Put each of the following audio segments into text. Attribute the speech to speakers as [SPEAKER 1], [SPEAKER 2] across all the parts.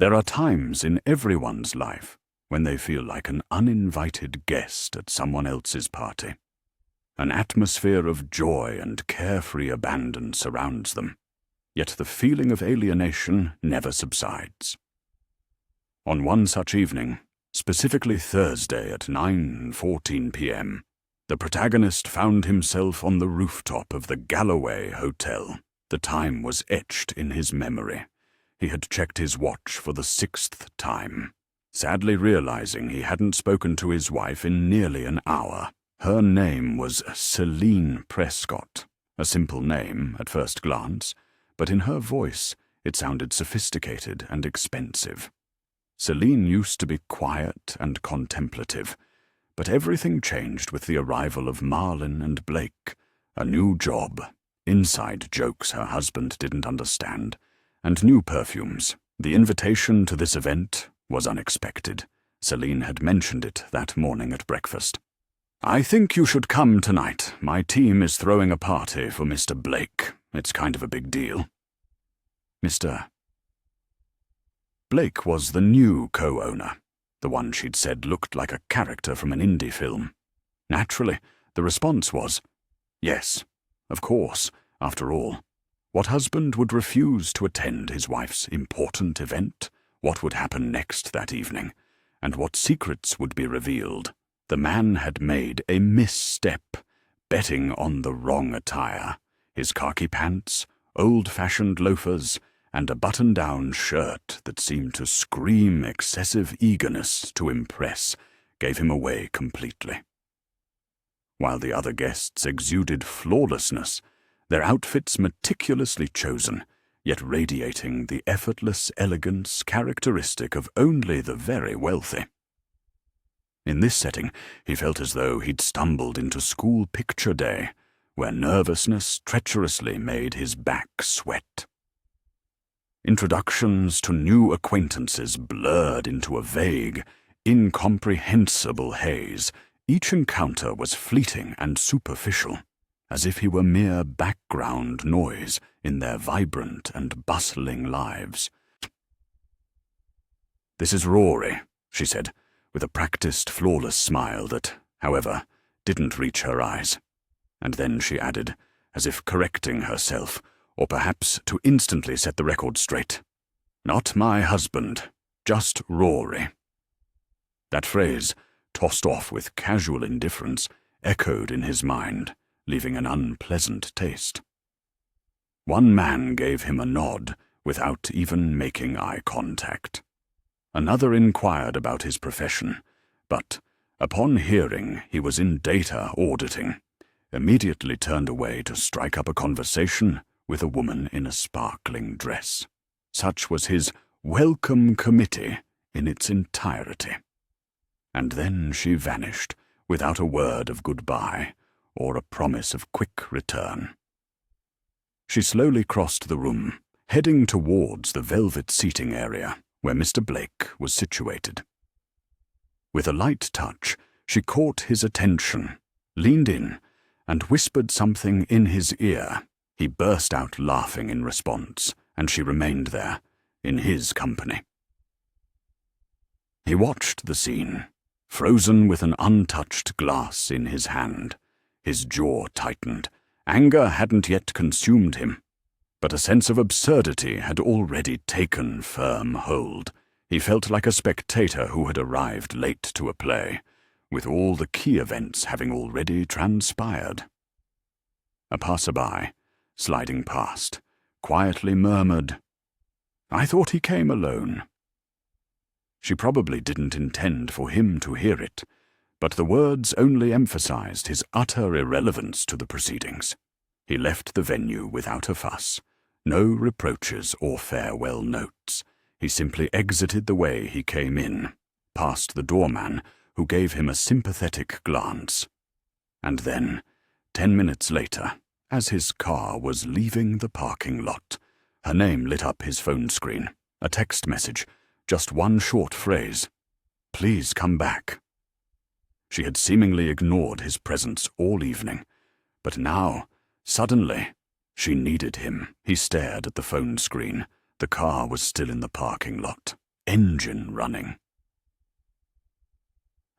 [SPEAKER 1] There are times in everyone's life when they feel like an uninvited guest at someone else's party. An atmosphere of joy and carefree abandon surrounds them, yet the feeling of alienation never subsides. On one such evening, specifically Thursday at 9:14 p.m., the protagonist found himself on the rooftop of the Galloway Hotel. The time was etched in his memory. He had checked his watch for the 6th time, sadly realizing he hadn't spoken to his wife in nearly an hour. Her name was Celine Prescott, a simple name at first glance, but in her voice it sounded sophisticated and expensive. Celine used to be quiet and contemplative, but everything changed with the arrival of Marlin and Blake, a new job, inside jokes her husband didn't understand, and new perfumes. The invitation to this event was unexpected. Celine had mentioned it that morning at breakfast. "I think you should come tonight. My team is throwing a party for Mr. Blake. It's kind of a big deal." Mr. Blake was the new co-owner, the one she'd said looked like a character from an indie film. Naturally, the response was, yes, of course, after all. What husband would refuse to attend his wife's important event? What would happen next that evening? And what secrets would be revealed? The man had made a misstep, betting on the wrong attire. His khaki pants, old-fashioned loafers, and a button-down shirt that seemed to scream excessive eagerness to impress gave him away completely. While the other guests exuded flawlessness, their outfits meticulously chosen, yet radiating the effortless elegance characteristic of only the very wealthy. In this setting, he felt as though he'd stumbled into school picture day, where nervousness treacherously made his back sweat. Introductions to new acquaintances blurred into a vague, incomprehensible haze. Each encounter was fleeting and superficial, as if he were mere background noise in their vibrant and bustling lives. "This is Rory," she said, with a practiced, flawless smile that, however, didn't reach her eyes. And then she added, as if correcting herself, or perhaps to instantly set the record straight, "Not my husband, just Rory." That phrase, tossed off with casual indifference, echoed in his mind, leaving an unpleasant taste. One man gave him a nod without even making eye contact. Another inquired about his profession, but, upon hearing he was in data auditing, immediately turned away to strike up a conversation with a woman in a sparkling dress. Such was his welcome committee in its entirety. And then she vanished without a word of goodbye or a promise of quick return. She slowly crossed the room, heading towards the velvet seating area where Mr. Blake was situated. With a light touch, she caught his attention, leaned in, and whispered something in his ear. He burst out laughing in response, and she remained there, in his company. He watched the scene, frozen with an untouched glass in his hand. His jaw tightened. Anger hadn't yet consumed him, but a sense of absurdity had already taken firm hold. He felt like a spectator who had arrived late to a play, with all the key events having already transpired. A passerby, sliding past, quietly murmured, "I thought he came alone." She probably didn't intend for him to hear it, but the words only emphasized his utter irrelevance to the proceedings. He left the venue without a fuss, no reproaches or farewell notes. He simply exited the way he came in, past the doorman, who gave him a sympathetic glance. And then, 10 minutes later, as his car was leaving the parking lot, her name lit up his phone screen, a text message, just one short phrase, "Please come back." She had seemingly ignored his presence all evening, but now, suddenly, she needed him. He stared at the phone screen. The car was still in the parking lot. engine running.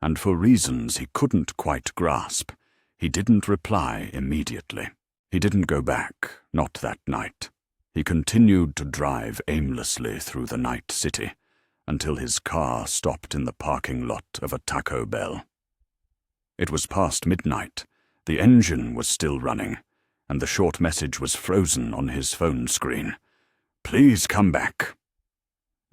[SPEAKER 1] And for reasons he couldn't quite grasp, he didn't reply immediately. He didn't go back, not that night. He continued to drive aimlessly through the night city until his car stopped in the parking lot of a Taco Bell. It was past midnight, the engine was still running, and the short message was frozen on his phone screen. "Please come back."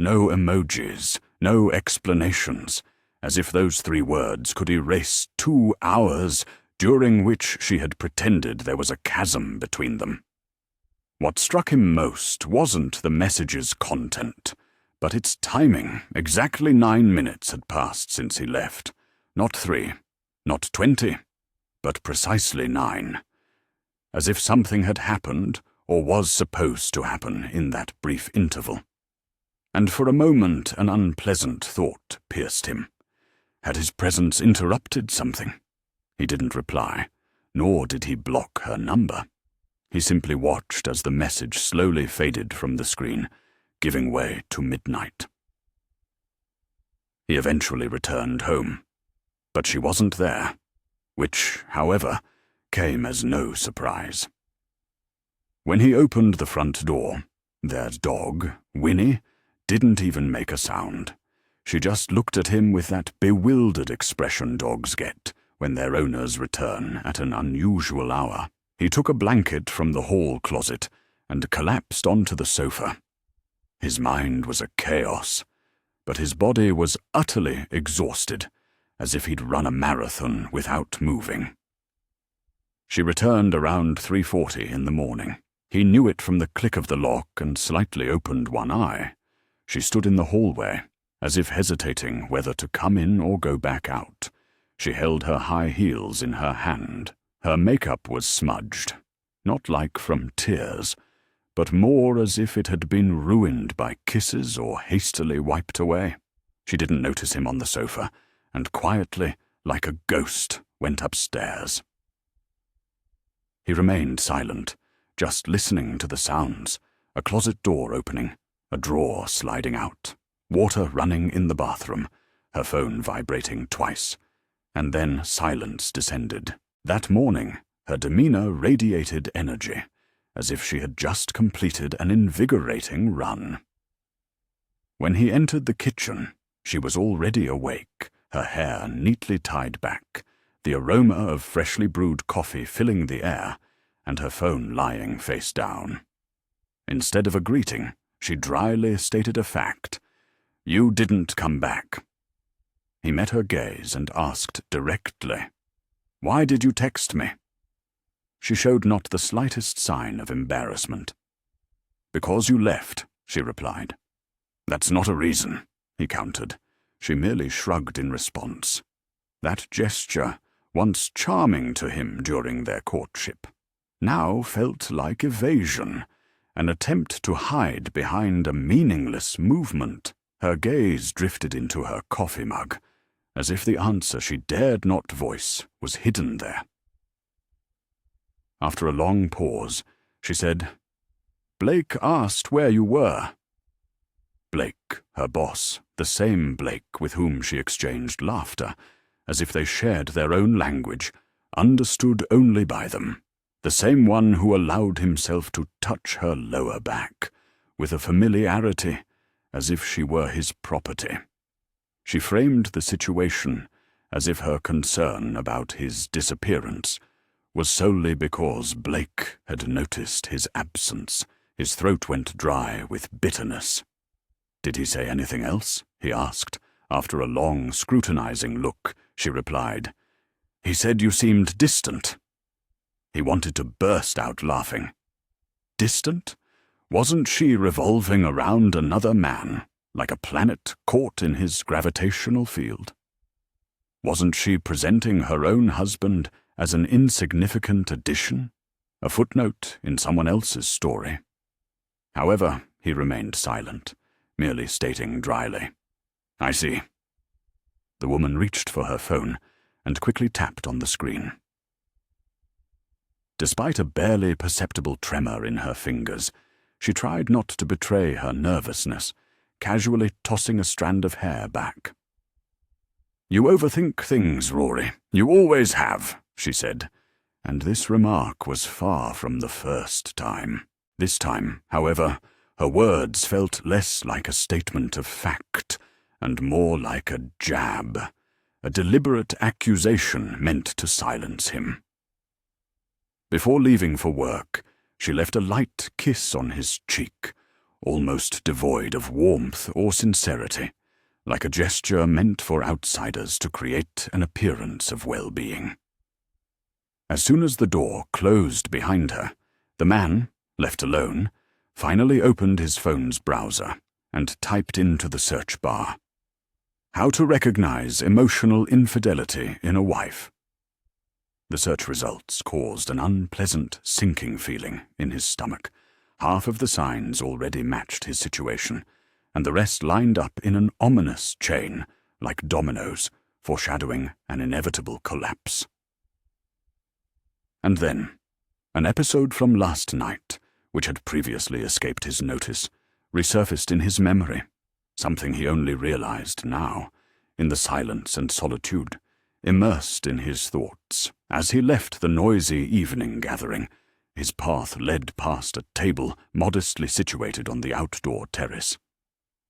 [SPEAKER 1] No emojis, no explanations, as if those 3 words could erase 2 hours during which she had pretended there was a chasm between them. What struck him most wasn't the message's content, but its timing. Exactly 9 minutes had passed since he left. Not 3, not 20, but precisely 9. As if something had happened, or was supposed to happen, in that brief interval. And for a moment an unpleasant thought pierced him. Had his presence interrupted something? He didn't reply, nor did he block her number. He simply watched as the message slowly faded from the screen, giving way to midnight. He eventually returned home, but she wasn't there, which, however, came as no surprise. When he opened the front door, their dog, Winnie, didn't even make a sound. She just looked at him with that bewildered expression dogs get when their owners return at an unusual hour. He took a blanket from the hall closet and collapsed onto the sofa. His mind was a chaos, but his body was utterly exhausted, as if he'd run a marathon without moving. She returned around 3:40 in the morning. He knew it from the click of the lock and slightly opened one eye. She stood in the hallway, as if hesitating whether to come in or go back out. She held her high heels in her hand. Her makeup was smudged, not like from tears, but more as if it had been ruined by kisses or hastily wiped away. She didn't notice him on the sofa, and quietly, like a ghost, went upstairs. He remained silent, just listening to the sounds, a closet door opening, a drawer sliding out, water running in the bathroom, her phone vibrating twice, and then silence descended. That morning, her demeanor radiated energy, as if she had just completed an invigorating run. When he entered the kitchen, she was already awake, her hair neatly tied back, the aroma of freshly brewed coffee filling the air, and her phone lying face down. Instead of a greeting, she dryly stated a fact. "You didn't come back." He met her gaze and asked directly, "Why did you text me?" She showed not the slightest sign of embarrassment. "Because you left," she replied. "That's not a reason," he countered. She merely shrugged in response. That gesture, once charming to him during their courtship, now felt like evasion, an attempt to hide behind a meaningless movement. Her gaze drifted into her coffee mug, as if the answer she dared not voice was hidden there. After a long pause, she said, "Blake asked where you were." Blake, her boss, the same Blake with whom she exchanged laughter, as if they shared their own language, understood only by them, the same one who allowed himself to touch her lower back, with a familiarity as if she were his property. She framed the situation as if her concern about his disappearance was solely because Blake had noticed his absence. His throat went dry with bitterness. "Did he say anything else?" he asked. After a long, scrutinizing look, she replied, "He said you seemed distant." He wanted to burst out laughing. Distant? Wasn't she revolving around another man, like a planet caught in his gravitational field? Wasn't she presenting her own husband as an insignificant addition, a footnote in someone else's story? However, he remained silent, merely stating dryly, "I see." The woman reached for her phone and quickly tapped on the screen. Despite a barely perceptible tremor in her fingers, she tried not to betray her nervousness, casually tossing a strand of hair back. "You overthink things, Rory. You always have," she said, and this remark was far from the first time. This time, however, her words felt less like a statement of fact and more like a jab, a deliberate accusation meant to silence him. Before leaving for work, she left a light kiss on his cheek, almost devoid of warmth or sincerity, like a gesture meant for outsiders to create an appearance of well-being. As soon as the door closed behind her, the man, left alone, finally opened his phone's browser and typed into the search bar, "How to recognize emotional infidelity in a wife." The search results caused an unpleasant sinking feeling in his stomach. Half of the signs already matched his situation, and the rest lined up in an ominous chain, like dominoes, foreshadowing an inevitable collapse. And then, an episode from last night, which had previously escaped his notice, resurfaced in his memory, something he only realized now, in the silence and solitude, immersed in his thoughts. As he left the noisy evening gathering, his path led past a table modestly situated on the outdoor terrace.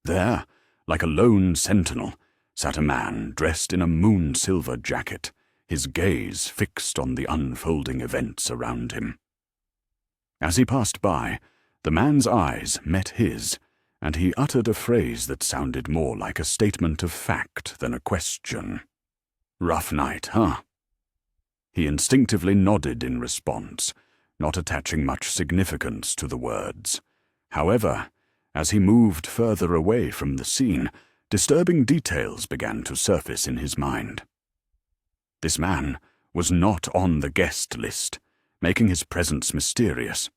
[SPEAKER 1] There, like a lone sentinel, sat a man dressed in a moon-silver jacket, his gaze fixed on the unfolding events around him. As he passed by, the man's eyes met his, and he uttered a phrase that sounded more like a statement of fact than a question. "Rough night, huh?" He instinctively nodded in response, not attaching much significance to the words. However, as he moved further away from the scene, disturbing details began to surface in his mind. This man was not on the guest list, making his presence mysterious.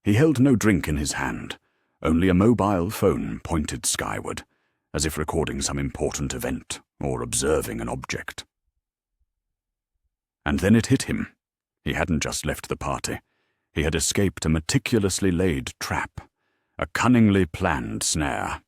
[SPEAKER 1] He held no drink in his hand, only a mobile phone pointed skyward, as if recording some important event or observing an object. And then it hit him. He hadn't just left the party. He had escaped a meticulously laid trap, a cunningly planned snare.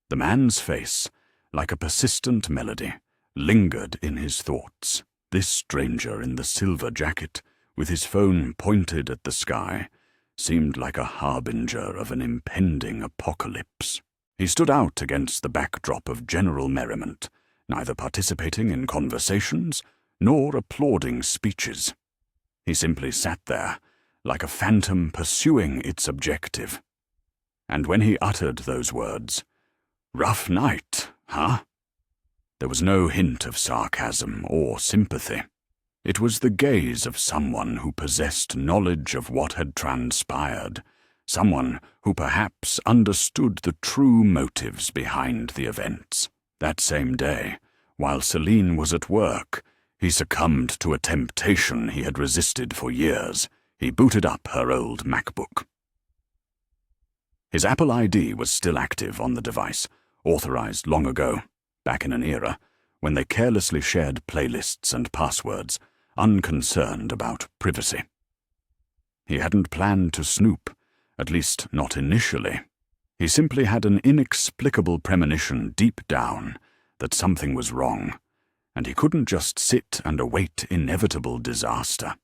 [SPEAKER 1] The man's face, like a persistent melody, lingered in his thoughts. This stranger in the silver jacket, with his phone pointed at the sky, seemed like a harbinger of an impending apocalypse. He stood out against the backdrop of general merriment, neither participating in conversations nor applauding speeches. He simply sat there, like a phantom pursuing its objective. And when he uttered those words, "Rough night, huh?" there was no hint of sarcasm or sympathy. It was the gaze of someone who possessed knowledge of what had transpired, someone who perhaps understood the true motives behind the events. That same day, while Celine was at work, he succumbed to a temptation he had resisted for years. He booted up her old MacBook. His Apple ID was still active on the device, authorized long ago, back in an era when they carelessly shared playlists and passwords, unconcerned about privacy. He hadn't planned to snoop, at least not initially. He simply had an inexplicable premonition deep down that something was wrong, and he couldn't just sit and await inevitable disaster.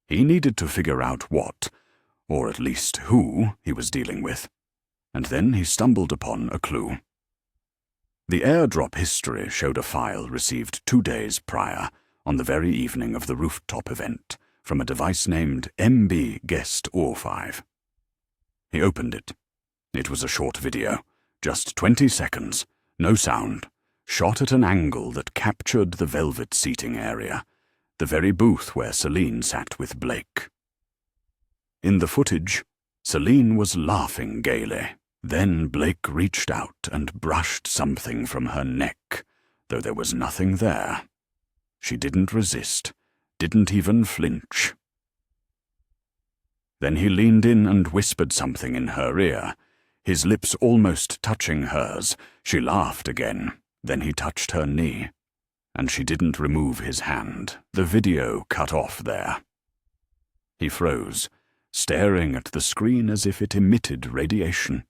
[SPEAKER 1] He needed to figure out what, or at least who, he was dealing with, and then he stumbled upon a clue. The airdrop history showed a file received 2 days prior, on the very evening of the rooftop event, from a device named MB Guest 05. He opened it. It was a short video, just 20 seconds, no sound, shot at an angle that captured the velvet seating area, the very booth where Celine sat with Blake. In the footage, Celine was laughing gaily. Then Blake reached out and brushed something from her neck, though there was nothing there. She didn't resist, didn't even flinch. Then he leaned in and whispered something in her ear, his lips almost touching hers. She laughed again. Then he touched her knee, and she didn't remove his hand. The video cut off there. He froze, staring at the screen as if it emitted radiation.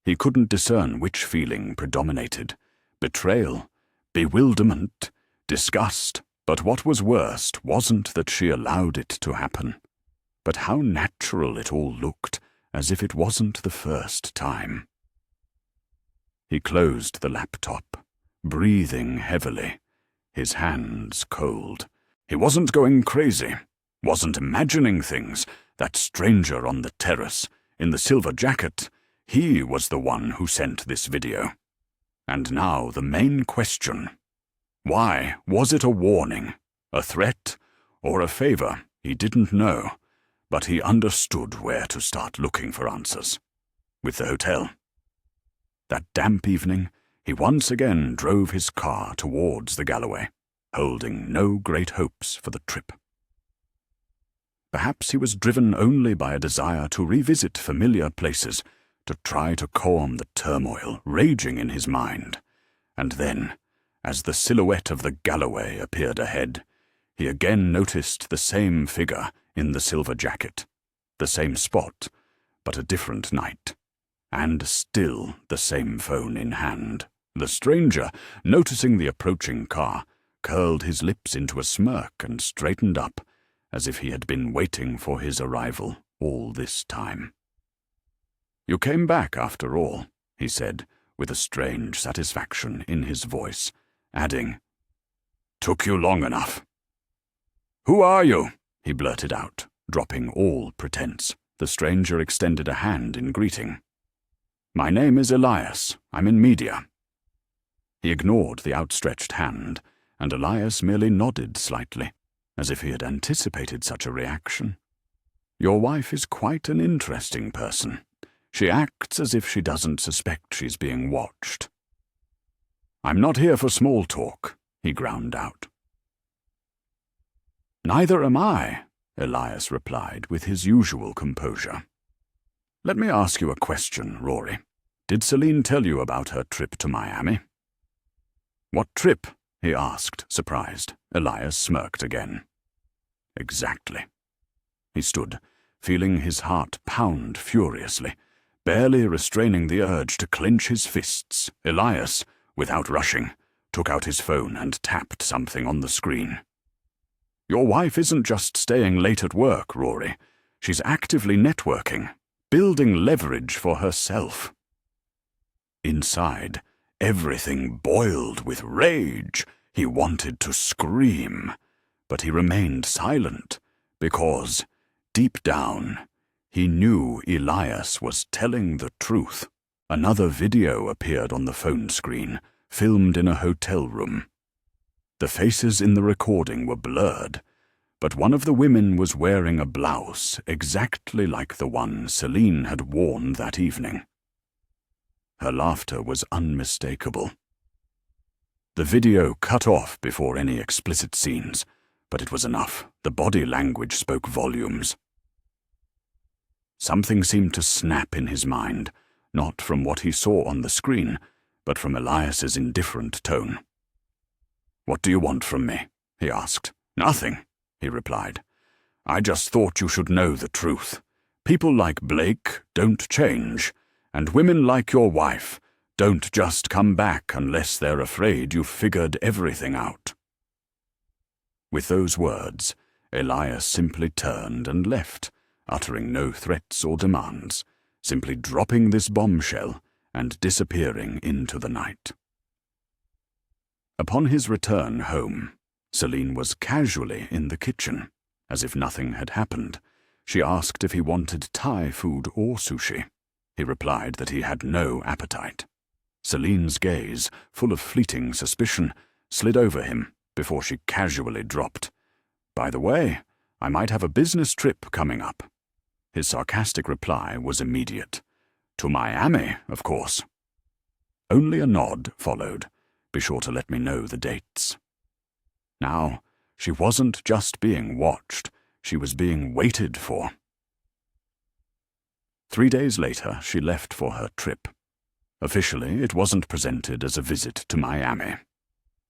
[SPEAKER 1] He couldn't discern which feeling predominated: betrayal, bewilderment, disgust. But what was worst wasn't that she allowed it to happen, but how natural it all looked, as if it wasn't the first time. He closed the laptop, breathing heavily, his hands cold. He wasn't going crazy, wasn't imagining things. That stranger on the terrace, in the silver jacket, he was the one who sent this video. And now the main question. Why? Was it a warning, a threat, or a favor? He didn't know, but he understood where to start looking for answers. With the hotel. That damp evening, he once again drove his car towards the Galloway, holding no great hopes for the trip. Perhaps he was driven only by a desire to revisit familiar places, to try to calm the turmoil raging in his mind. And then, as the silhouette of the Galloway appeared ahead, he again noticed the same figure in the silver jacket, the same spot, but a different night, and still the same phone in hand. The stranger, noticing the approaching car, curled his lips into a smirk and straightened up, as if he had been waiting for his arrival all this time. "You came back after all," he said, with a strange satisfaction in his voice, adding, "Took you long enough." "Who are you?" he blurted out, dropping all pretense. The stranger extended a hand in greeting. "My name is Elias. I'm in media." He ignored the outstretched hand, and Elias merely nodded slightly, as if he had anticipated such a reaction. "Your wife is quite an interesting person. She acts as if she doesn't suspect she's being watched." "I'm not here for small talk," he ground out. "Neither am I," Elias replied with his usual composure. "Let me ask you a question, Rory. Did Celine tell you about her trip to Miami?" "What trip?" he asked, surprised. Elias smirked again. "Exactly." He stood, feeling his heart pound furiously, barely restraining the urge to clench his fists. Elias, without rushing, took out his phone and tapped something on the screen. "Your wife isn't just staying late at work, Rory. She's actively networking, building leverage for herself." Inside, everything boiled with rage. He wanted to scream, but he remained silent because, deep down, he knew Elias was telling the truth. Another video appeared on the phone screen, filmed in a hotel room. The faces in the recording were blurred, but one of the women was wearing a blouse exactly like the one Celine had worn that evening. Her laughter was unmistakable. The video cut off before any explicit scenes, but it was enough. The body language spoke volumes. Something seemed to snap in his mind, not from what he saw on the screen, but from Elias's indifferent tone. "What do you want from me?" he asked. "Nothing," he replied. "I just thought you should know the truth. People like Blake don't change, and women like your wife don't just come back unless they're afraid you've figured everything out." With those words, Elias simply turned and left, uttering no threats or demands, simply dropping this bombshell and disappearing into the night. Upon his return home, Celine was casually in the kitchen, as if nothing had happened. She asked if he wanted Thai food or sushi. He replied that he had no appetite. Celine's gaze, full of fleeting suspicion, slid over him before she casually dropped, "By the way, I might have a business trip coming up." His sarcastic reply was immediate. "To Miami, of course." Only a nod followed. "Be sure to let me know the dates." Now, she wasn't just being watched, she was being waited for. 3 days later, she left for her trip. Officially, it wasn't presented as a visit to Miami.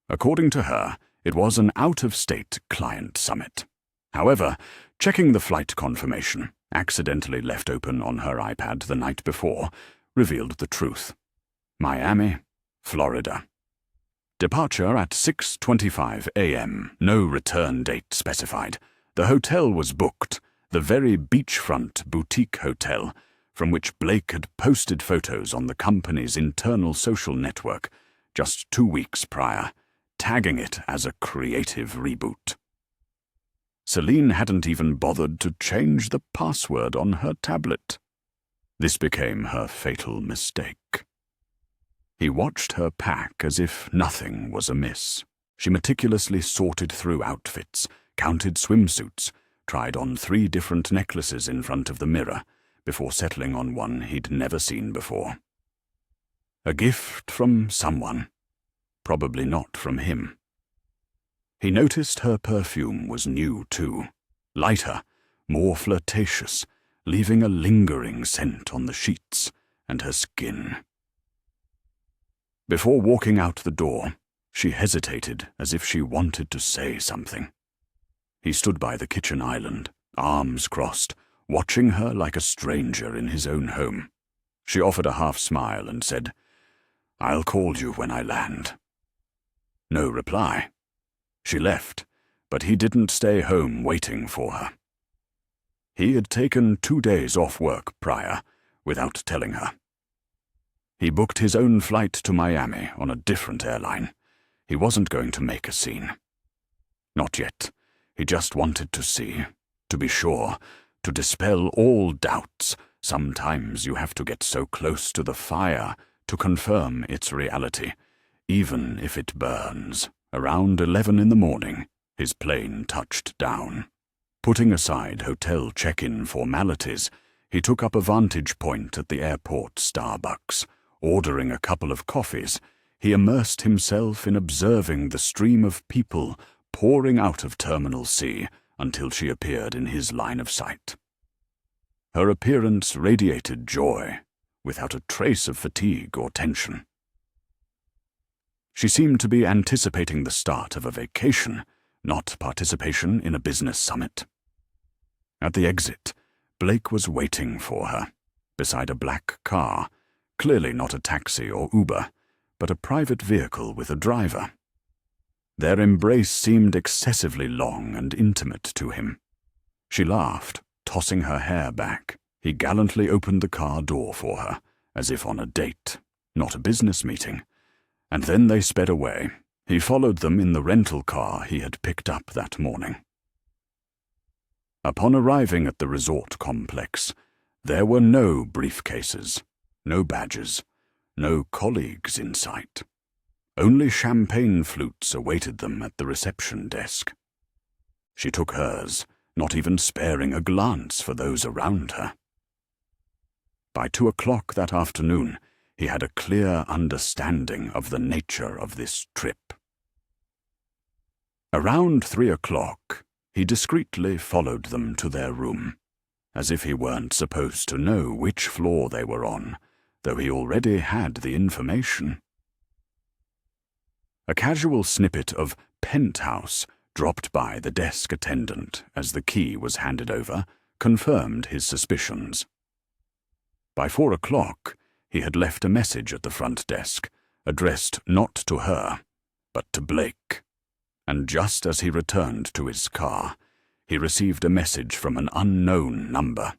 [SPEAKER 1] According to her, it was an out-of-state client summit. However, checking the flight confirmation, accidentally left open on her iPad the night before, revealed the truth. Miami, Florida. Departure at 6:25 a.m., no return date specified. The hotel was booked, the very beachfront boutique hotel from which Blake had posted photos on the company's internal social network just 2 weeks prior, tagging it as a creative reboot. Celine hadn't even bothered to change the password on her tablet. This became her fatal mistake. He watched her pack as if nothing was amiss. She meticulously sorted through outfits, counted swimsuits, tried on 3 different necklaces in front of the mirror, before settling on one he'd never seen before. A gift from someone, probably not from him. He noticed her perfume was new too, lighter, more flirtatious, leaving a lingering scent on the sheets and her skin. Before walking out the door, she hesitated as if she wanted to say something. He stood by the kitchen island, arms crossed, watching her like a stranger in his own home. She offered a half-smile and said, "I'll call you when I land." No reply. She left, but he didn't stay home waiting for her. He had taken 2 days off work prior, without telling her. He booked his own flight to Miami on a different airline. He wasn't going to make a scene. Not yet. He just wanted to see, to be sure, to dispel all doubts. Sometimes you have to get so close to the fire to confirm its reality, even if it burns. Around 11 in the morning, his plane touched down. Putting aside hotel check-in formalities, he took up a vantage point at the airport Starbucks. Ordering a couple of coffees, he immersed himself in observing the stream of people pouring out of Terminal C until she appeared in his line of sight. Her appearance radiated joy, without a trace of fatigue or tension. She seemed to be anticipating the start of a vacation, not participation in a business summit. At the exit, Blake was waiting for her, beside a black car, clearly not a taxi or Uber, but a private vehicle with a driver. Their embrace seemed excessively long and intimate to him. She laughed, tossing her hair back. He gallantly opened the car door for her, as if on a date, not a business meeting, and then they sped away. He followed them in the rental car he had picked up that morning. Upon arriving at the resort complex, there were no briefcases, no badges, no colleagues in sight. Only champagne flutes awaited them at the reception desk. She took hers, not even sparing a glance for those around her. By 2 o'clock that afternoon, he had a clear understanding of the nature of this trip. Around 3 o'clock, he discreetly followed them to their room, as if he weren't supposed to know which floor they were on, though he already had the information. A casual snippet of penthouse dropped by the desk attendant as the key was handed over confirmed his suspicions. By 4 o'clock, he had left a message at the front desk, addressed not to her, but to Blake. And just as he returned to his car, he received a message from an unknown number.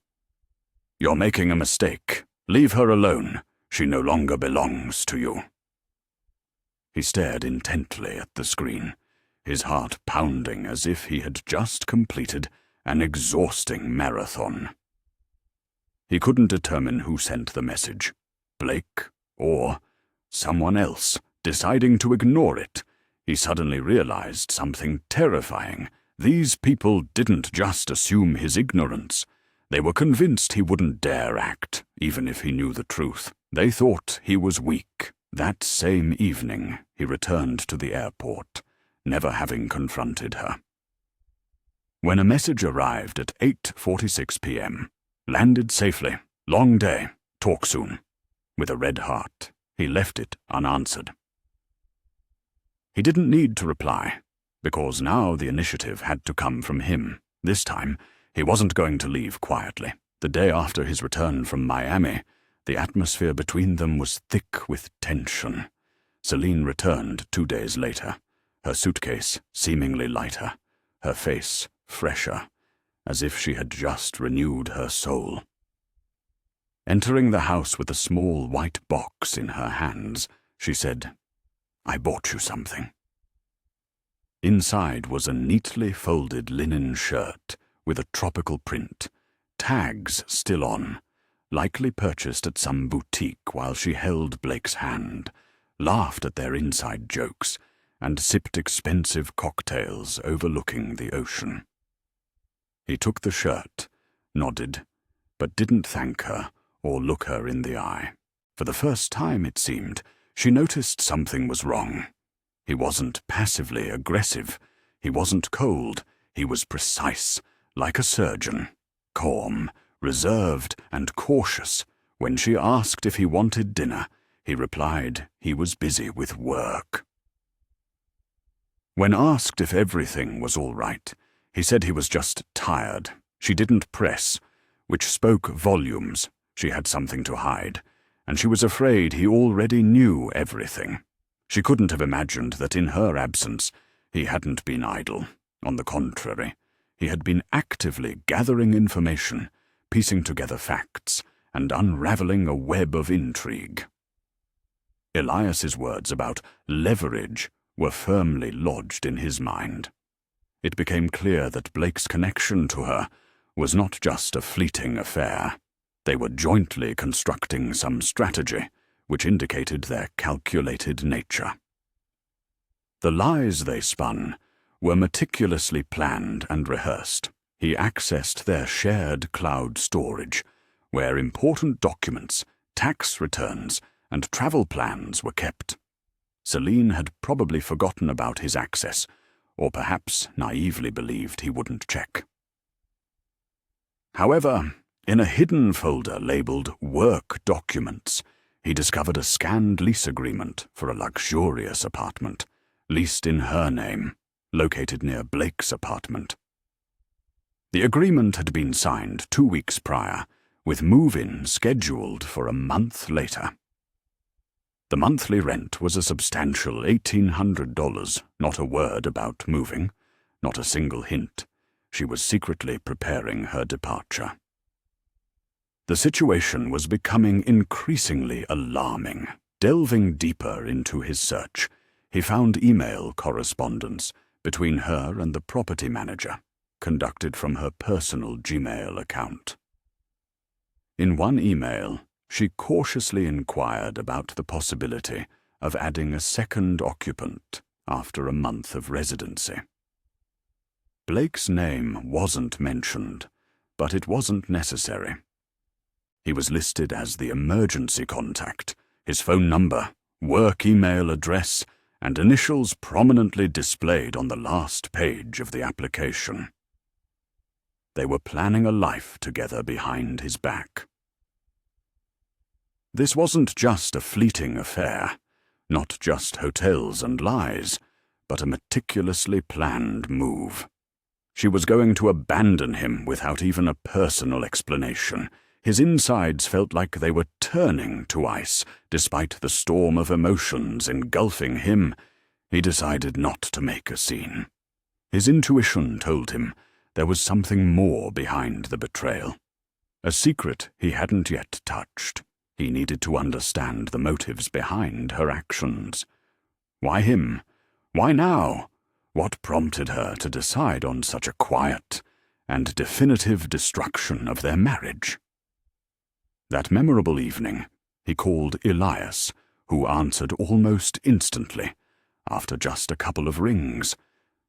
[SPEAKER 1] "You're making a mistake. Leave her alone. She no longer belongs to you." He stared intently at the screen, his heart pounding as if he had just completed an exhausting marathon. He couldn't determine who sent the message, Blake or someone else. Deciding to ignore it, he suddenly realized something terrifying. These people didn't just assume his ignorance. They were convinced he wouldn't dare act, even if he knew the truth. They thought he was weak. That same evening, he returned to the airport, never having confronted her. When a message arrived at 8:46 p.m., landed safely, long day, talk soon. With a red heart, he left it unanswered. He didn't need to reply, because now the initiative had to come from him. This time, he wasn't going to leave quietly. The day after his return from Miami, The atmosphere between them was thick with tension. Celine returned 2 days later, her suitcase seemingly lighter, her face fresher, as if she had just renewed her soul. Entering the house with a small white box in her hands, she said, "I bought you something." Inside was a neatly folded linen shirt with a tropical print, tags still on, likely purchased at some boutique while she held Blake's hand, laughed at their inside jokes, and sipped expensive cocktails overlooking the ocean. He took the shirt, nodded, but didn't thank her or look her in the eye. For the first time, it seemed, she noticed something was wrong. He wasn't passively aggressive. He wasn't cold. He was precise, like a surgeon, calm, reserved, and cautious. When she asked if he wanted dinner, he replied he was busy with work. When asked if everything was all right, he said he was just tired. She didn't press, which spoke volumes. She had something to hide, and she was afraid he already knew everything. She couldn't have imagined that in her absence he hadn't been idle. On the contrary, he had been actively gathering information, piecing together facts, and unraveling a web of intrigue. Elias's words about leverage were firmly lodged in his mind. It became clear that Blake's connection to her was not just a fleeting affair. They were jointly constructing some strategy which indicated their calculated nature. The lies they spun were meticulously planned and rehearsed. He accessed their shared cloud storage, where important documents, tax returns, and travel plans were kept. Celine had probably forgotten about his access, or perhaps naively believed he wouldn't check. However, in a hidden folder labeled Work Documents, he discovered a scanned lease agreement for a luxurious apartment, leased in her name, located near Blake's apartment. The agreement had been signed 2 weeks prior, with move-in scheduled for a month later. The monthly rent was a substantial $1,800, not a word about moving, not a single hint. She was secretly preparing her departure. The situation was becoming increasingly alarming. Delving deeper into his search, he found email correspondence between her and the property manager, conducted from her personal Gmail account. In one email, she cautiously inquired about the possibility of adding a second occupant after a month of residency. Blake's name wasn't mentioned, but it wasn't necessary. He was listed as the emergency contact, his phone number, work email address, and initials prominently displayed on the last page of the application. They were planning a life together behind his back. This wasn't just a fleeting affair, not just hotels and lies, but a meticulously planned move. She was going to abandon him without even a personal explanation. His insides felt like they were turning to ice, despite the storm of emotions engulfing him. He decided not to make a scene. His intuition told him there was something more behind the betrayal, a secret he hadn't yet touched. He needed to understand the motives behind her actions. Why him? Why now? What prompted her to decide on such a quiet and definitive destruction of their marriage? That memorable evening, he called Elias, who answered almost instantly, after just a couple of rings.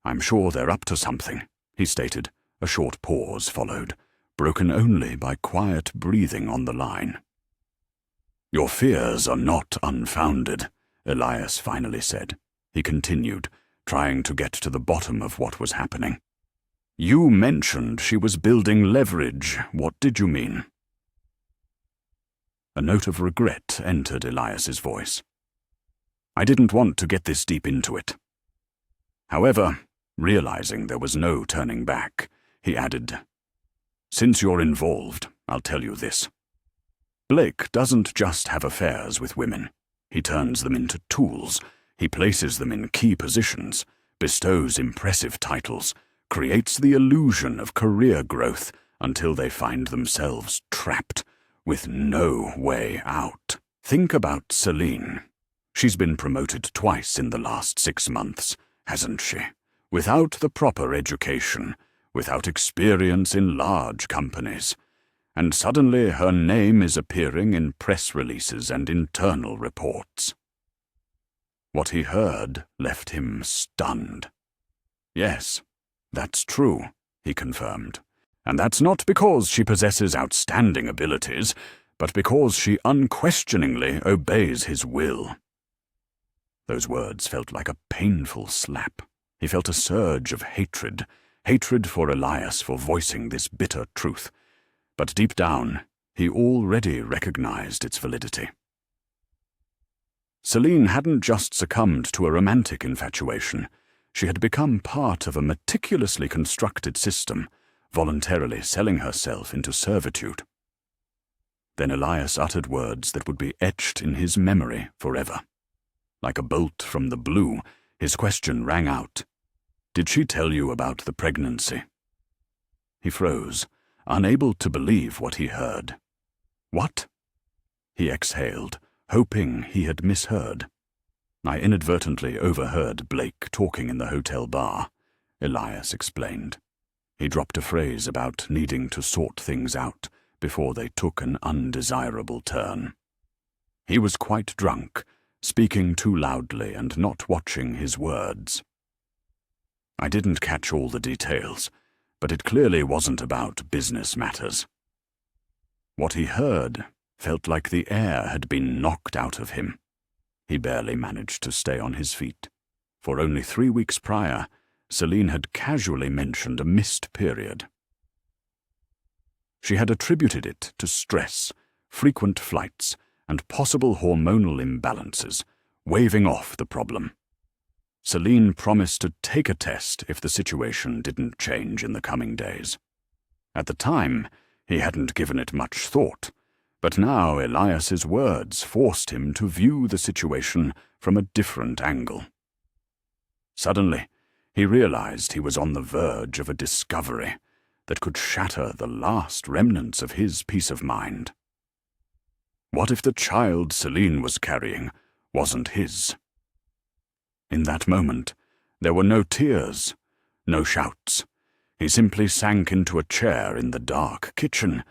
[SPEAKER 1] "I'm sure they're up to something," he stated. A short pause followed, broken only by quiet breathing on the line. "Your fears are not unfounded," Elias finally said. He continued, trying to get to the bottom of what was happening. "You mentioned she was building leverage. What did you mean?" A note of regret entered Elias's voice. "I didn't want to get this deep into it." However, realizing there was no turning back, he added, "Since you're involved, I'll tell you this. Blake doesn't just have affairs with women. He turns them into tools. He places them in key positions, bestows impressive titles, creates the illusion of career growth until they find themselves trapped, with no way out. Think about Celine. She's been promoted twice in the last 6 months, hasn't she? Without the proper education, without experience in large companies. And suddenly her name is appearing in press releases and internal reports. What he heard left him stunned. Yes, that's true, he confirmed. And that's not because she possesses outstanding abilities, but because she unquestioningly obeys his will. Those words felt like a painful slap. He felt a surge of hatred for Elias for voicing this bitter truth. But deep down, he already recognized its validity. Celine hadn't just succumbed to a romantic infatuation. She had become part of a meticulously constructed system, voluntarily selling herself into servitude. Then Elias uttered words that would be etched in his memory forever. Like a bolt from the blue, his question rang out. "Did she tell you about the pregnancy?" He froze, unable to believe what he heard. "What?" He exhaled, hoping he had misheard. "I inadvertently overheard Blake talking in the hotel bar," Elias explained. He dropped a phrase about needing to sort things out before they took an undesirable turn. He was quite drunk, speaking too loudly and not watching his words. "I didn't catch all the details, but it clearly wasn't about business matters." What he heard felt like the air had been knocked out of him. He barely managed to stay on his feet. For only 3 weeks prior, Celine had casually mentioned a missed period. She had attributed it to stress, frequent flights, and possible hormonal imbalances, waving off the problem. Celine promised to take a test if the situation didn't change in the coming days. At the time, he hadn't given it much thought, but now Elias's words forced him to view the situation from a different angle. Suddenly, he realized he was on the verge of a discovery that could shatter the last remnants of his peace of mind. What if the child Celine was carrying wasn't his? In that moment, there were no tears, no shouts. He simply sank into a chair in the dark kitchen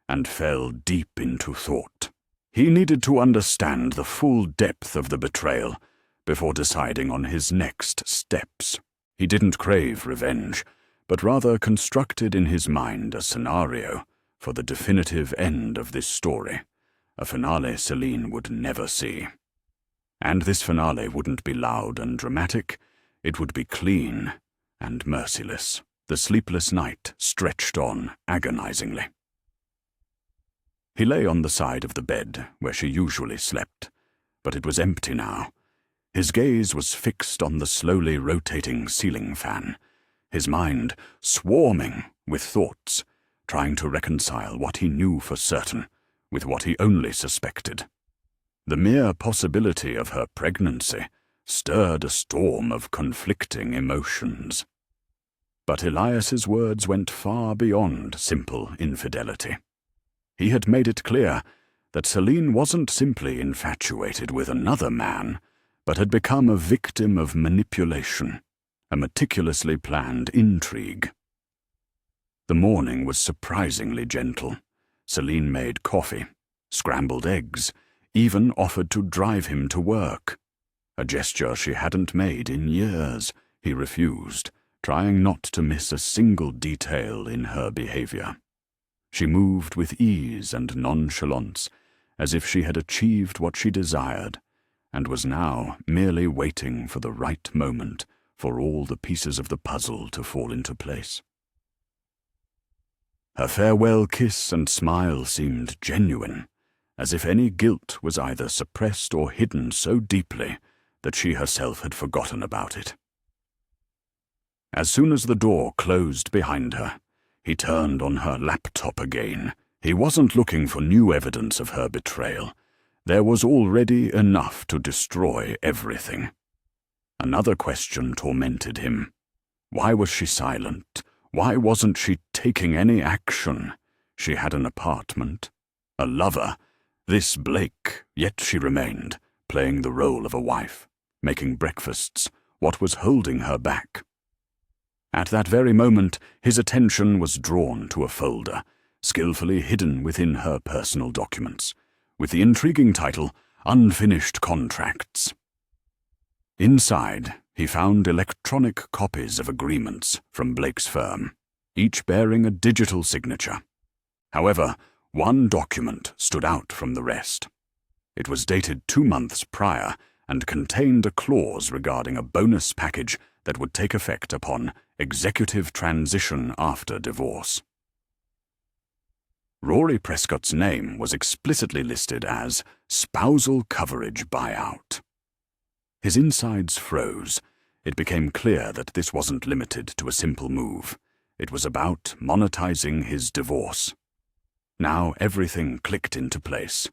[SPEAKER 1] and fell deep into thought. He needed to understand the full depth of the betrayal before deciding on his next steps. He didn't crave revenge, but rather constructed in his mind a scenario for the definitive end of this story, a finale Celine would never see. And this finale wouldn't be loud and dramatic, it would be clean and merciless. The sleepless night stretched on agonizingly. He lay on the side of the bed where she usually slept, but it was empty now. His gaze was fixed on the slowly rotating ceiling fan, his mind swarming with thoughts, trying to reconcile what he knew for certain with what he only suspected. The mere possibility of her pregnancy stirred a storm of conflicting emotions. But Elias's words went far beyond simple infidelity. He had made it clear that Celine wasn't simply infatuated with another man, but had become a victim of manipulation, a meticulously planned intrigue. The morning was surprisingly gentle. Celine made coffee, scrambled eggs, even offered to drive him to work. A gesture she hadn't made in years. He refused, trying not to miss a single detail in her behavior. She moved with ease and nonchalance, as if she had achieved what she desired, and was now merely waiting for the right moment for all the pieces of the puzzle to fall into place. Her farewell kiss and smile seemed genuine, as if any guilt was either suppressed or hidden so deeply that she herself had forgotten about it. As soon as the door closed behind her, he turned on her laptop again, He wasn't looking for new evidence of her betrayal. There was already enough to destroy everything. Another question tormented him. Why was she silent? Why wasn't she taking any action? She had an apartment, a lover, this Blake, yet she remained, playing the role of a wife, making breakfasts, what was holding her back. At that very moment, his attention was drawn to a folder, skillfully hidden within her personal documents, with the intriguing title, Unfinished Contracts. Inside, he found electronic copies of agreements from Blake's firm, each bearing a digital signature. However, one document stood out from the rest. It was dated 2 months prior and contained a clause regarding a bonus package that would take effect upon executive transition after divorce. Rory Prescott's name was explicitly listed as spousal coverage buyout. His insides froze. It became clear that this wasn't limited to a simple move. It was about monetizing his divorce. Now everything clicked into place.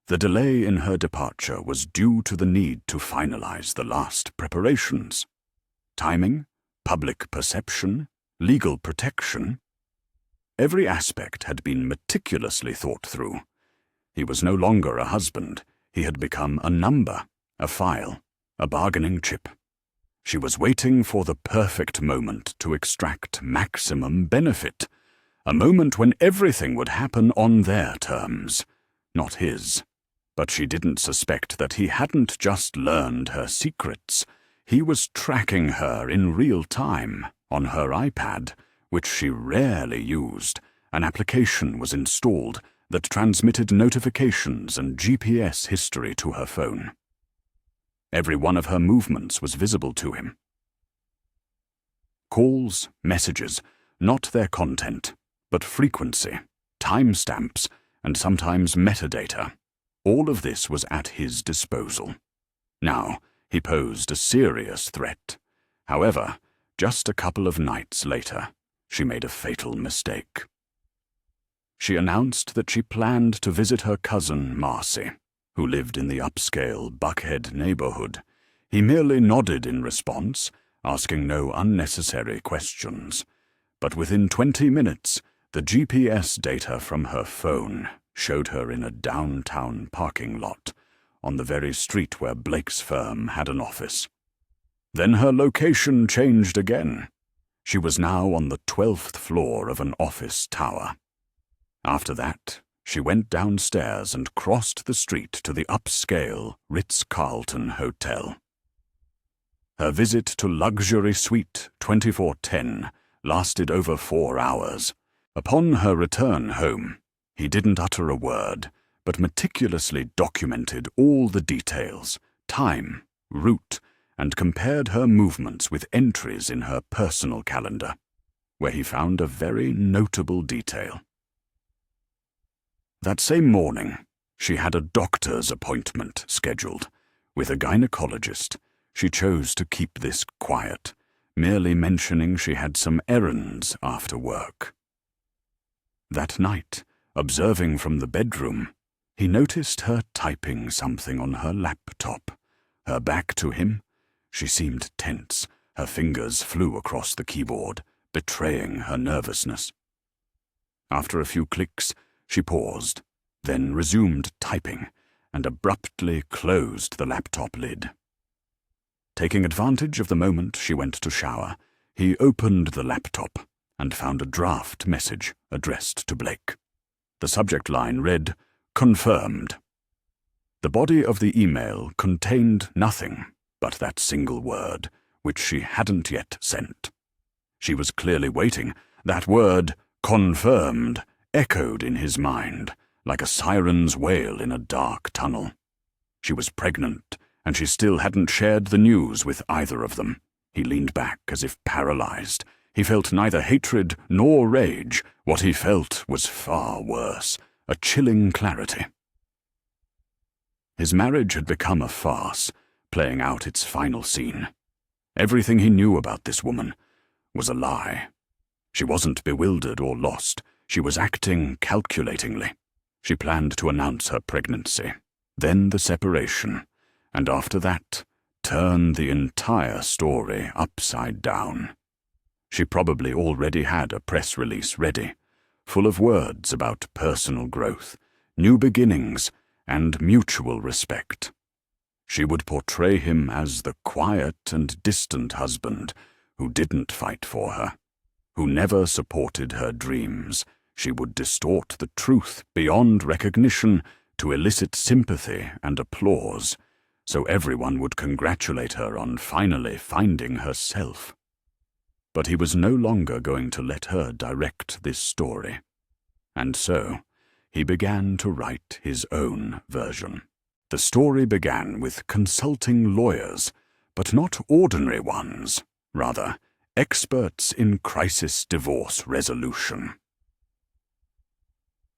[SPEAKER 1] The delay in her departure was due to the need to finalize the last preparations. Timing, public perception, legal protection. Every aspect had been meticulously thought through. He was no longer a husband. He had become a number, a file, a bargaining chip. She was waiting for the perfect moment to extract maximum benefit, a moment when everything would happen on their terms, not his. But she didn't suspect that he hadn't just learned her secrets. He was tracking her in real time on her iPad, which she rarely used. An application was installed that transmitted notifications and GPS history to her phone. Every one of her movements was visible to him. Calls, messages, not their content, but frequency, timestamps, and sometimes metadata. All of this was at his disposal. Now, he posed a serious threat. However, just a couple of nights later, she made a fatal mistake. She announced that she planned to visit her cousin, Marcy, who lived in the upscale Buckhead neighborhood. He merely nodded in response, asking no unnecessary questions. But within 20 minutes, the GPS data from her phone showed her in a downtown parking lot, on the very street where Blake's firm had an office. Then her location changed again. She was now on the 12th floor of an office tower. After that, she went downstairs and crossed the street to the upscale Ritz-Carlton Hotel. Her visit to Luxury Suite 2410 lasted over 4 hours. Upon her return home, he didn't utter a word, but meticulously documented all the details, time, route, and compared her movements with entries in her personal calendar, where he found a very notable detail. That same morning, she had a doctor's appointment scheduled with a gynecologist. She chose to keep this quiet, merely mentioning she had some errands after work. That night, observing from the bedroom, he noticed her typing something on her laptop. Her back to him, she seemed tense. Her fingers flew across the keyboard, betraying her nervousness. After a few clicks, she paused, then resumed typing, and abruptly closed the laptop lid. Taking advantage of the moment she went to shower, he opened the laptop and found a draft message addressed to Blake. The subject line read, "Confirmed." The body of the email contained nothing but that single word, which she hadn't yet sent. She was clearly waiting. That word, confirmed, echoed in his mind, like a siren's wail in a dark tunnel. She was pregnant, and she still hadn't shared the news with either of them. He leaned back as if paralyzed. He felt neither hatred nor rage. What he felt was far worse, a chilling clarity. His marriage had become a farce, playing out its final scene. Everything he knew about this woman was a lie. She wasn't bewildered or lost. She was acting calculatingly. She planned to announce her pregnancy, then the separation, and after that, turn the entire story upside down. She probably already had a press release ready, full of words about personal growth, new beginnings, and mutual respect. She would portray him as the quiet and distant husband who didn't fight for her, who never supported her dreams. She would distort the truth beyond recognition to elicit sympathy and applause, so everyone would congratulate her on finally finding herself. But he was no longer going to let her direct this story, and so he began to write his own version. The story began with consulting lawyers, but not ordinary ones, rather, experts in crisis divorce resolution.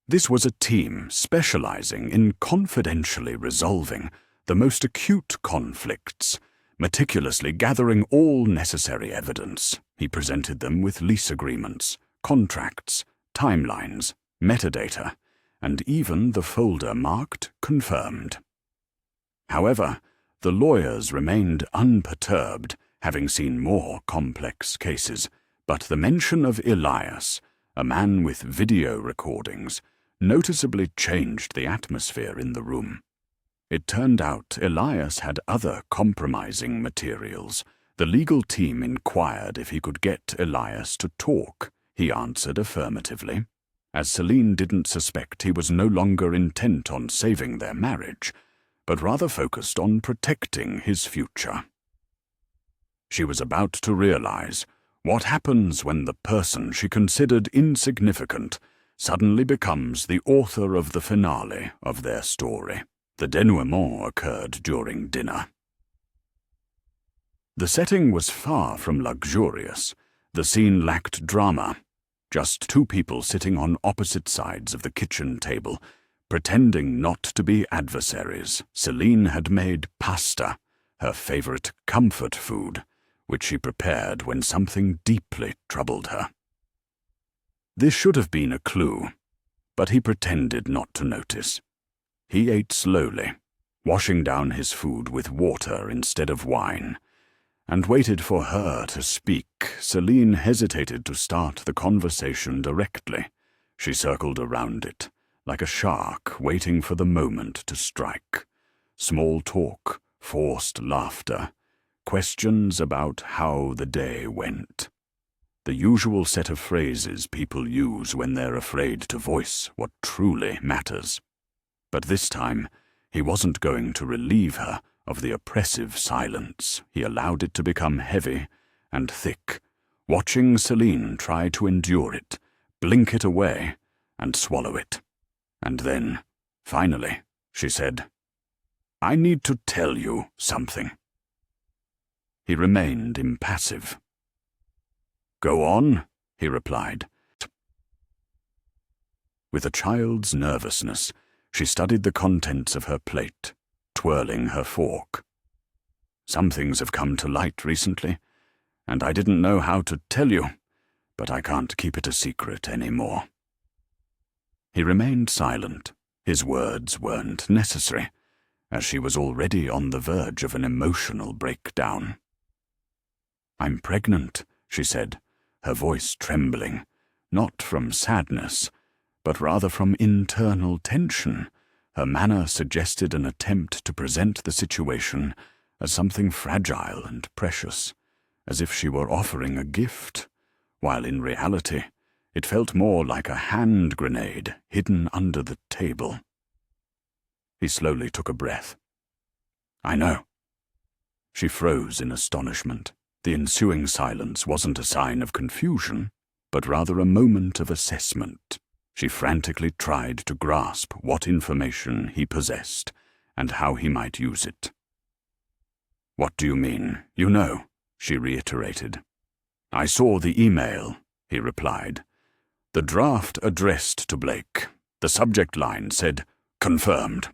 [SPEAKER 1] This was a team specializing in confidentially resolving the most acute conflicts, meticulously gathering all necessary evidence. He presented them with lease agreements, contracts, timelines, metadata, and even the folder marked confirmed. However, the lawyers remained unperturbed, having seen more complex cases, but the mention of Elias, a man with video recordings, noticeably changed the atmosphere in the room. It turned out Elias had other compromising materials. The legal team inquired if he could get Elias to talk. He answered affirmatively. As Celine didn't suspect, he was no longer intent on saving their marriage, but rather focused on protecting his future. She was about to realize what happens when the person she considered insignificant suddenly becomes the author of the finale of their story. The denouement occurred during dinner. The setting was far from luxurious. The scene lacked drama. Just two people sitting on opposite sides of the kitchen table, pretending not to be adversaries. Celine had made pasta, her favorite comfort food, which she prepared when something deeply troubled her. This should have been a clue, but he pretended not to notice. He ate slowly, washing down his food with water instead of wine, and waited for her to speak. Celine hesitated to start the conversation directly. She circled around it, like a shark waiting for the moment to strike. Small talk, forced laughter, questions about how the day went. The usual set of phrases people use when they're afraid to voice what truly matters. But this time, he wasn't going to relieve her of the oppressive silence. He allowed it to become heavy and thick, watching Celine try to endure it, blink it away, and swallow it. And then, finally, she said, "I need to tell you something." He remained impassive. "Go on," he replied. With a child's nervousness, she studied the contents of her plate, twirling her fork. "Some things have come to light recently, and I didn't know how to tell you, but I can't keep it a secret anymore." He remained silent. His words weren't necessary, as she was already on the verge of an emotional breakdown. "I'm pregnant," she said, her voice trembling, not from sadness, but rather from internal tension. Her manner suggested an attempt to present the situation as something fragile and precious, as if she were offering a gift, while in reality it felt more like a hand grenade hidden under the table. He slowly took a breath. "I know." She froze in astonishment. The ensuing silence wasn't a sign of confusion, but rather a moment of assessment. She frantically tried to grasp what information he possessed and how he might use it. "What do you mean? You know," she reiterated. "I saw the email," he replied. "The draft addressed to Blake. The subject line said, 'Confirmed.'"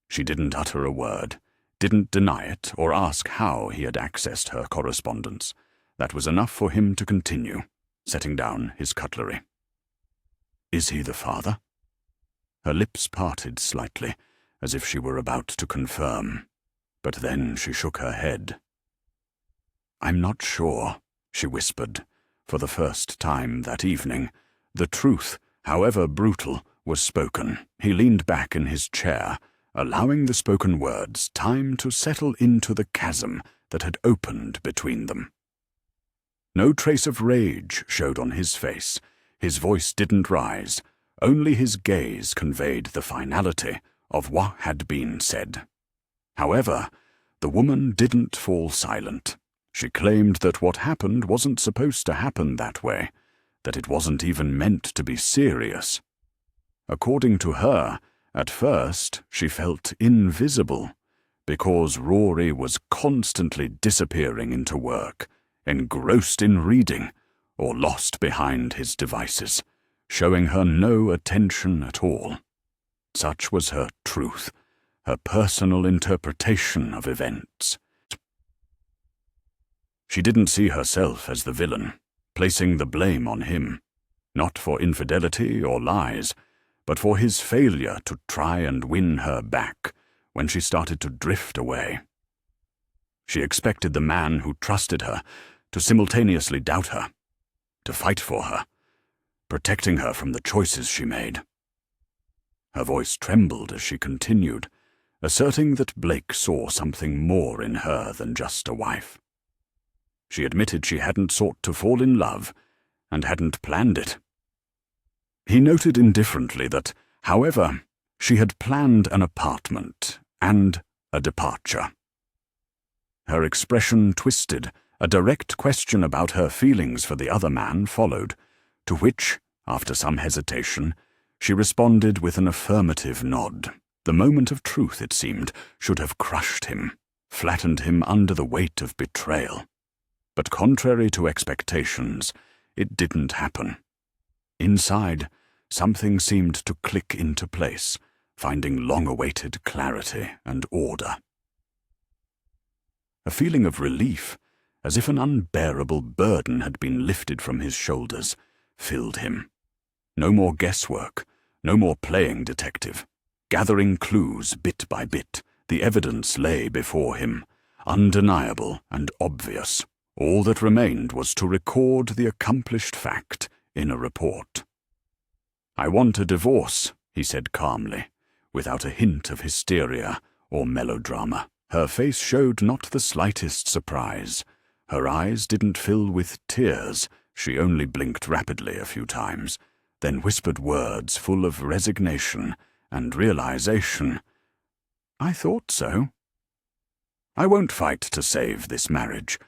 [SPEAKER 1] She didn't utter a word, didn't deny it or ask how he had accessed her correspondence. That was enough for him to continue, setting down his cutlery. Is he the father? Her lips parted slightly, as if she were about to confirm, but then she shook her head. I'm not sure, she whispered. For the first time that evening, the truth, however brutal, was spoken. He leaned back in his chair, allowing the spoken words time to settle into the chasm that had opened between them. No trace of rage showed on his face. His voice didn't rise. Only his gaze conveyed the finality of what had been said. However, the woman didn't fall silent. She claimed that what happened wasn't supposed to happen that way, that it wasn't even meant to be serious. According to her, at first she felt invisible, because Rory was constantly disappearing into work, engrossed in reading, or lost behind his devices, showing her no attention at all. Such was her truth, her personal interpretation of events. She didn't see herself as the villain, placing the blame on him, not for infidelity or lies, but for his failure to try and win her back when she started to drift away. She expected the man who trusted her to simultaneously doubt her, to fight for her, protecting her from the choices she made. Her voice trembled as she continued, asserting that Blake saw something more in her than just a wife. She admitted she hadn't sought to fall in love and hadn't planned it. He noted indifferently that, however, she had planned an apartment and a departure. Her expression twisted. A direct question about her feelings for the other man followed, to which, after some hesitation, she responded with an affirmative nod. The moment of truth, it seemed, should have crushed him, flattened him under the weight of betrayal. But contrary to expectations, it didn't happen. Inside, something seemed to click into place, finding long-awaited clarity and order. A feeling of relief, as if an unbearable burden had been lifted from his shoulders, filled him. No more guesswork, no more playing detective. Gathering clues bit by bit, the evidence lay before him, undeniable and obvious. All that remained was to record the accomplished fact in a report. I want a divorce, he said calmly, without a hint of hysteria or melodrama. Her face showed not the slightest surprise. Her eyes didn't fill with tears. She only blinked rapidly a few times, then whispered words full of resignation and realization. I thought so. I won't fight to save this marriage,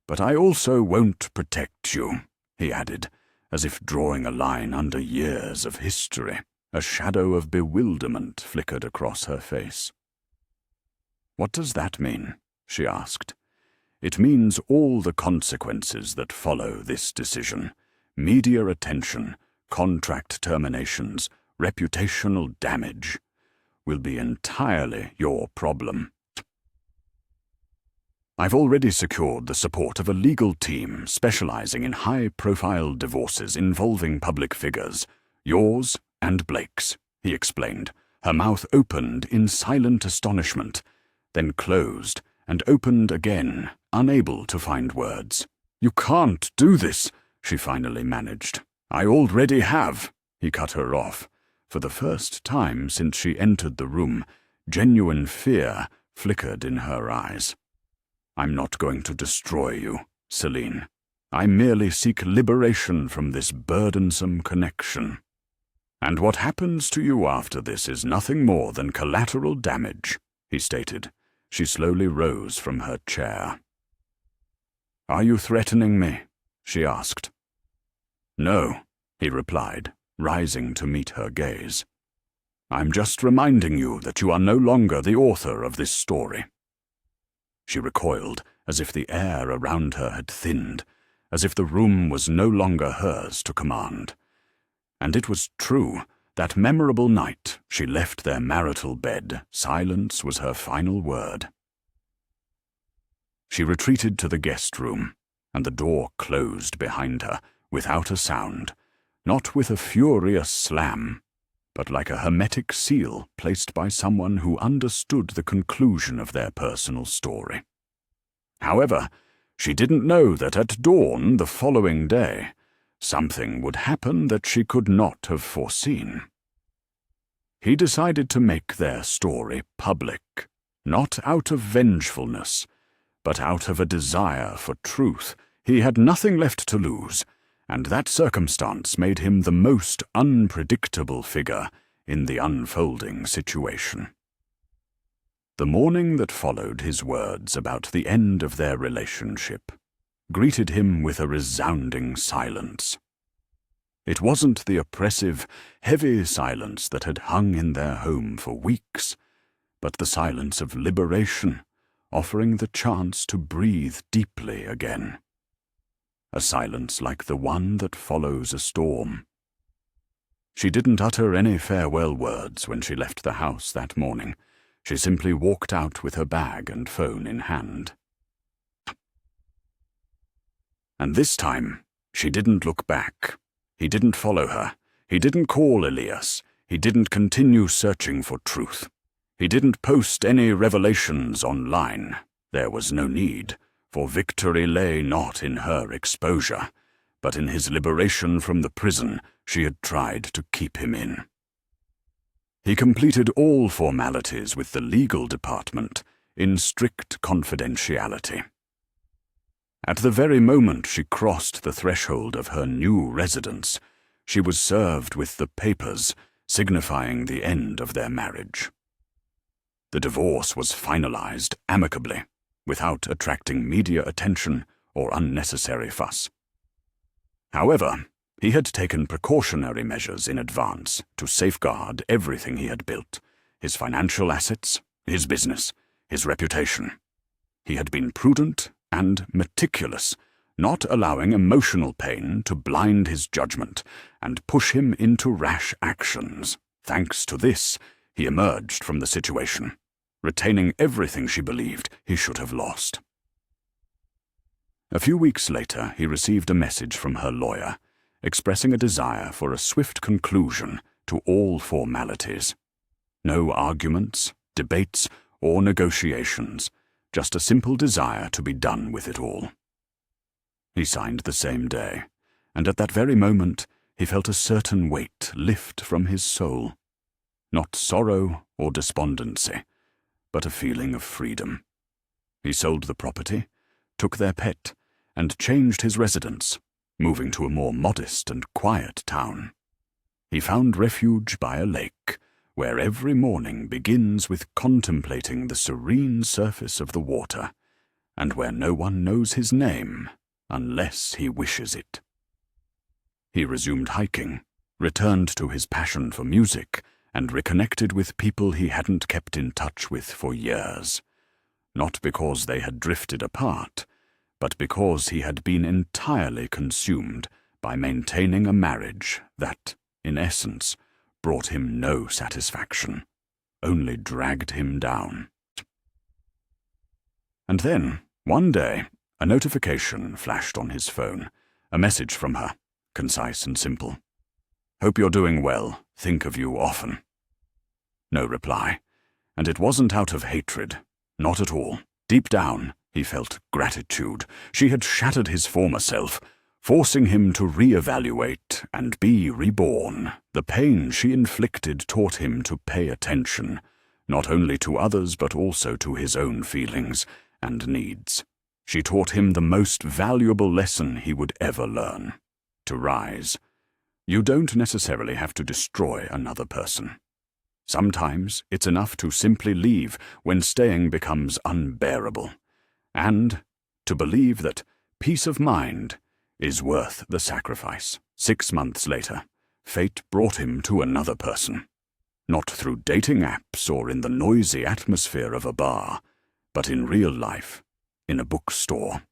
[SPEAKER 1] but I also won't protect you, he added, as if drawing a line under years of history. A shadow of bewilderment flickered across her face. What does that mean? She asked. It means all the consequences that follow this decision. Media attention, contract terminations, reputational damage will be entirely your problem. I've already secured the support of a legal team specializing in high-profile divorces involving public figures, yours and Blake's, he explained. Her mouth opened in silent astonishment, then closed and opened again, unable to find words. You can't do this, she finally managed. I already have, he cut her off. For the first time since she entered the room, genuine fear flickered in her eyes. I'm not going to destroy you, Celine. I merely seek liberation from this burdensome connection. And what happens to you after this is nothing more than collateral damage, he stated. She slowly rose from her chair. Are you threatening me? She asked. No, he replied, rising to meet her gaze. I'm just reminding you that you are no longer the author of this story. She recoiled, as if the air around her had thinned, as if the room was no longer hers to command. And it was true. That memorable night she left their marital bed, silence was her final word. She retreated to the guest room, and the door closed behind her without a sound, not with a furious slam, but like a hermetic seal placed by someone who understood the conclusion of their personal story. However, she didn't know that at dawn the following day, something would happen that she could not have foreseen. He decided to make their story public, not out of vengefulness, but out of a desire for truth. He had nothing left to lose, and that circumstance made him the most unpredictable figure in the unfolding situation. The morning that followed his words about the end of their relationship greeted him with a resounding silence. It wasn't the oppressive, heavy silence that had hung in their home for weeks, but the silence of liberation, offering the chance to breathe deeply again. A silence like the one that follows a storm. She didn't utter any farewell words when she left the house that morning. She simply walked out with her bag and phone in hand. And this time, she didn't look back. He didn't follow her. He didn't call Elias. He didn't continue searching for truth. He didn't post any revelations online. There was no need, for victory lay not in her exposure, but in his liberation from the prison she had tried to keep him in. He completed all formalities with the legal department in strict confidentiality. At the very moment she crossed the threshold of her new residence, she was served with the papers signifying the end of their marriage. The divorce was finalized amicably, without attracting media attention or unnecessary fuss. However, he had taken precautionary measures in advance to safeguard everything he had built, his financial assets, his business, his reputation. He had been prudent and meticulous, not allowing emotional pain to blind his judgment and push him into rash actions. Thanks to this, he emerged from the situation, retaining everything she believed he should have lost. A few weeks later, he received a message from her lawyer, expressing a desire for a swift conclusion to all formalities. No arguments, debates, or negotiations, just a simple desire to be done with it all. He signed the same day, and at that very moment he felt a certain weight lift from his soul. Not sorrow or despondency, but a feeling of freedom. He sold the property, took their pet, and changed his residence, moving to a more modest and quiet town. He found refuge by a lake, where every morning begins with contemplating the serene surface of the water, and where no one knows his name unless he wishes it. He resumed hiking, returned to his passion for music, and reconnected with people he hadn't kept in touch with for years, not because they had drifted apart, but because he had been entirely consumed by maintaining a marriage that, in essence, brought him no satisfaction, only dragged him down. And then, one day, a notification flashed on his phone, a message from her, concise and simple. "Hope you're doing well, think of you often." No reply, and it wasn't out of hatred, not at all. Deep down, he felt gratitude. She had shattered his former self, forcing him to reevaluate and be reborn. The pain she inflicted taught him to pay attention, not only to others but also to his own feelings and needs. She taught him the most valuable lesson he would ever learn: to rise. You don't necessarily have to destroy another person. Sometimes it's enough to simply leave when staying becomes unbearable, and to believe that peace of mind is worth the sacrifice. 6 months later, fate brought him to another person. Not through dating apps or in the noisy atmosphere of a bar, but in real life, in a bookstore.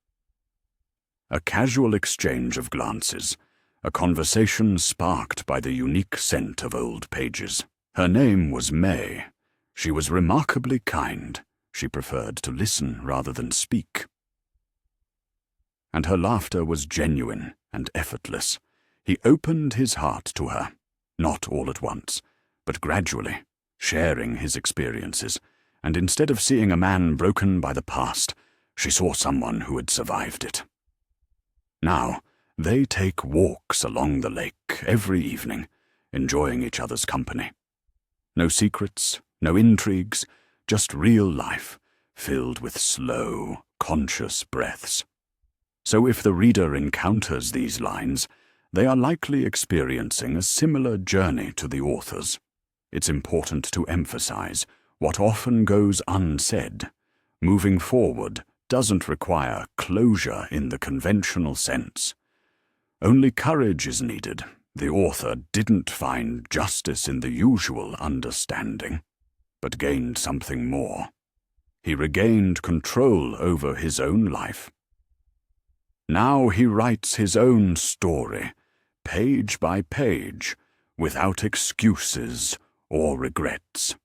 [SPEAKER 1] A casual exchange of glances, a conversation sparked by the unique scent of old pages. Her name was May. She was remarkably kind. She preferred to listen rather than speak. And her laughter was genuine and effortless. He opened his heart to her, not all at once, but gradually, sharing his experiences, and instead of seeing a man broken by the past, she saw someone who had survived it. Now, they take walks along the lake every evening, enjoying each other's company. No secrets, no intrigues, just real life, filled with slow, conscious breaths. So if the reader encounters these lines, they are likely experiencing a similar journey to the author's. It's important to emphasize what often goes unsaid. Moving forward doesn't require closure in the conventional sense. Only courage is needed. The author didn't find justice in the usual understanding, but gained something more. He regained control over his own life. Now he writes his own story, page by page, without excuses or regrets.